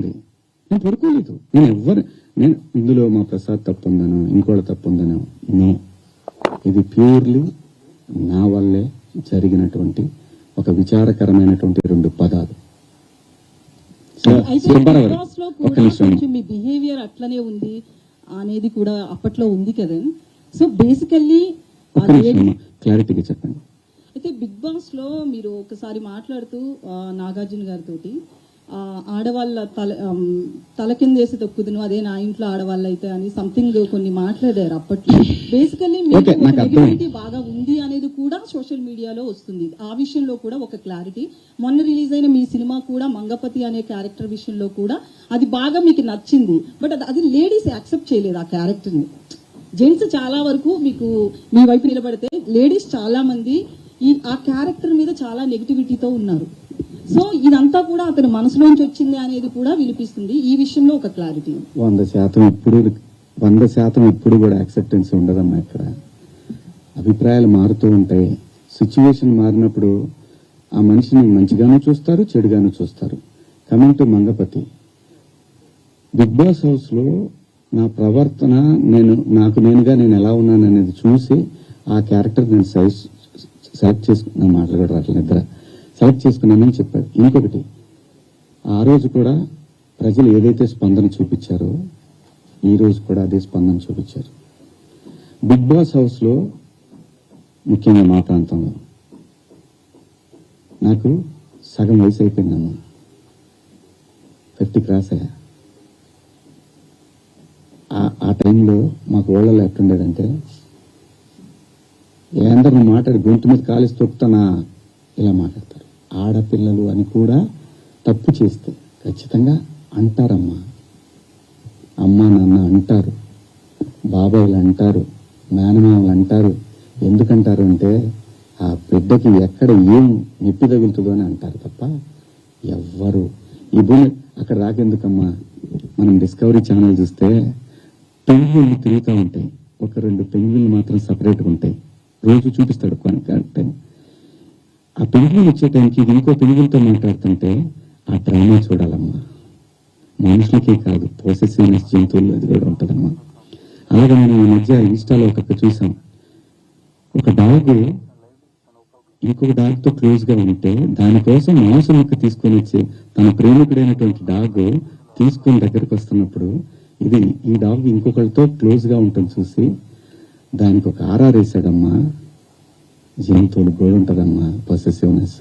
నేను పడుకోలేదు. నేను ఇందులో మా ప్రసాద్ తప్పు ఉందనో ఇంకోటి తప్పు ఉందనో నో, ఇది ప్యూర్లీ నా వల్లే జరిగినటువంటి ఒక విచారకరమైనటువంటి 2 పదాలు. ఒక నిమిషం, మీ బిహేవియర్ అట్లనే ఉంది అనేది కూడా అప్పట్లో ఉంది కదా. సో బేసికల్లీ క్లారిటీగా చెప్పండి. అయితే బిగ్ బాస్ లో మీరు ఒకసారి మాట్లాడుతూ నాగార్జున గారితో ఆడవాళ్ళ తల కింద వేసి తొక్కుదును అదే నా ఇంట్లో ఆడవాళ్ళు అయితే అని సంథింగ్ కొన్ని మాట్లాడారు అప్పట్లో. బేసికల్లీ నెగిటివిటీ బాగా ఉంది అనేది కూడా సోషల్ మీడియాలో వస్తుంది. ఆ విషయంలో కూడా ఒక క్లారిటీ. మొన్న రిలీజ్ అయిన మీ సినిమా కూడా మంగపతి అనే క్యారెక్టర్ విషయంలో కూడా అది బాగా మీకు నచ్చింది. బట్ అది లేడీస్ యాక్సెప్ట్ చేయలేదు ఆ క్యారెక్టర్ని. జెంట్స్ చాలా వరకు మీకు మీ వైపు నిలబడితే లేడీస్ చాలా మంది ఆ క్యారెక్టర్ మీద చాలా నెగిటివిటీతో ఉన్నారు. సో ఇదంతా కూడా అతని మనసులోంచి వచ్చింది అనేది కూడా వినిపిస్తుంది. ఈ విషయంలో ఒక క్లారిటీ. 100% ఇప్పుడు కూడా యాక్సెప్టెన్స్ ఉండదమ్మా. ఇక్కడ అభిప్రాయాలు మారుతూ ఉంటాయి. సిచ్యువేషన్ మారినప్పుడు ఆ మనిషిని మంచిగానూ చూస్తారు, చెడుగానూ చూస్తారు. Coming to Mangapathi, Bigg Boss house లో నా ప్రవర్తన నేనుగా నేను ఎలా ఉన్నాను అనేది చూసి ఆ క్యారెక్టర్ నేను సెలెక్ట్ చేసుకున్న మాటలు కూడా రావట్లేదు, నిద్ర సెలెక్ట్ చేసుకున్నానని చెప్పాడు. ఇంకొకటి, ఆ రోజు కూడా ప్రజలు ఏదైతే స్పందన చూపించారో ఈ రోజు కూడా అదే స్పందన చూపించారు. బిగ్ బాస్ హౌస్ లో ముఖ్యంగా మా ప్రాంతంలో నాకు సగం వయసు అయిపోయిందమ్మా. 50 క్రాస్ అయ్యా. ఆ టైంలో మాకు ఓళ్ళలో ఎట్టుండేదంటే అందరూ మాట్లాడి గొంతు మీద కాలేసి తొక్కుతానా ఇలా మాట్లాడతారు. ఆడపిల్లలు అని కూడా తప్పు చేస్తే ఖచ్చితంగా అంటారమ్మా. అమ్మా నాన్న అంటారు, బాబాయిలు అంటారు, మేనమామలు అంటారు. ఎందుకంటారు అంటే ఆ బిడ్డకి ఎక్కడ ఏం నొప్పి తగులుతుందో అని అంటారు తప్ప ఎవ్వరు ఈ భూమి అక్కడ రాకెందుకమ్మా. మనం డిస్కవరీ ఛానల్ చూస్తే పెంగ్విన్లు తిరుగుతూ ఉంటాయి. 1-2 పెంగ్విన్లు మాత్రం సపరేట్గా ఉంటాయి. రోజు చూపిస్తాడు టైం. ఆ పెంగ్విన్ వచ్చే టైంకి ఇది ఇంకో పెంగ్విన్తో మాట్లాడుతుంటే ఆ డ్రామా చూడాలమ్మా. మనుషులకే కాదు, పొసెసివ్నెస్ జంతువులు అది కూడా ఉంటుందమ్మా. అలాగే మనం ఈ మధ్య ఇన్స్టాలో చూసాం, ఒక డాగ్ ఇంకొక డాగ్తో క్లోజ్గా ఉంటే దానికోసం మాంసం ముక్క తీసుకొని వచ్చి తన ప్రేమికుడైనటువంటి డాగ్ తీసుకొని దగ్గరకు వస్తున్నప్పుడు ఈ డాగ్ ఇంకొకరితో క్లోజ్గా ఉంటుంది చూసి దానికి ఒక ఆర్ఆర్ వేసాడమ్మా. జంతువులు కూడా ఉంటుందమ్మా పొసెసివ్నెస్.